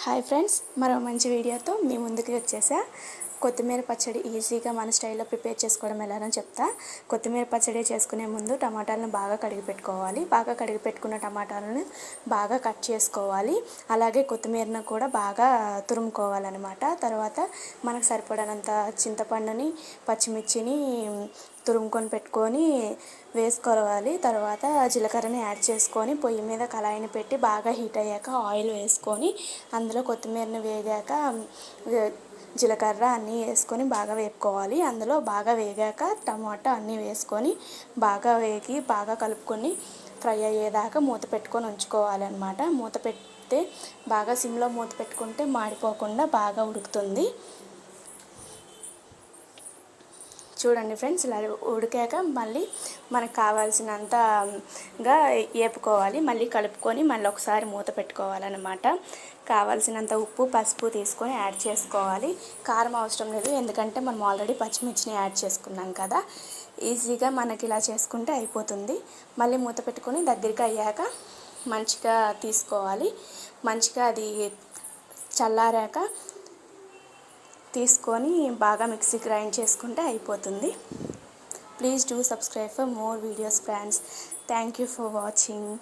Hi friends, మరో మంచి వీడియోతో మీ ముందుకు వచ్చేసా. కొత్తిమీర పచ్చడి ఈజీగా మన స్టైల్లో ప్రిపేర్ చేసుకోవడం ఎలానో చెప్తా. కొత్తిమీర పచ్చడి చేసుకునే ముందు టమాటాలను బాగా కడిగి పెట్టుకోవాలి. బాగా కడిగి పెట్టుకున్న టమాటాలను బాగా కట్ చేసుకోవాలి. అలాగే కొత్తిమీరను కూడా బాగా తురుముకోవాలన్నమాట. తర్వాత మనకు సరిపడనంత చింతపండుని, పచ్చిమిర్చిని తురుముకొని పెట్టుకొని వేసుకోవాలి. తర్వాత జీలకర్రని యాడ్ చేసుకొని పొయ్యి మీద కళాయిని పెట్టి బాగా హీట్ అయ్యాక ఆయిల్ వేసుకొని అందులో కొత్తిమీరని వేగాక జీలకర్ర అన్నీ వేసుకొని బాగా వేపుకోవాలి. అందులో బాగా వేగాక టమాటా అన్నీ వేసుకొని బాగా వేగి బాగా కలుపుకొని ఫ్రై అయ్యేదాకా మూత పెట్టుకొని ఉంచుకోవాలన్నమాట. మూత పెడితే బాగా సిమ్లో మూత పెట్టుకుంటే మాడిపోకుండా బాగా ఉడుకుతుంది. చూడండి ఫ్రెండ్స్, ఇలా ఉడికాక మళ్ళీ మనకు కావాల్సినంతగా వేపుకోవాలి. మళ్ళీ కలుపుకొని మళ్ళీ ఒకసారి మూత పెట్టుకోవాలన్నమాట. కావాల్సినంత ఉప్పు, పసుపు తీసుకొని యాడ్ చేసుకోవాలి. కారం అవసరం లేదు, ఎందుకంటే మనం ఆల్రెడీ పచ్చిమిర్చిని యాడ్ చేసుకున్నాం కదా. ఈజీగా మనకి ఇలా చేసుకుంటే అయిపోతుంది. మళ్ళీ మూత పెట్టుకొని దగ్గరికి అయ్యాక మంచిగా తీసుకోవాలి. మంచిగా అది చల్లారాక తీసుకొని బాగా మిక్సీ గ్రైండ్ చేసుకుంటే అయిపోతుంది. Please do subscribe for more videos friends. Thank you for watching.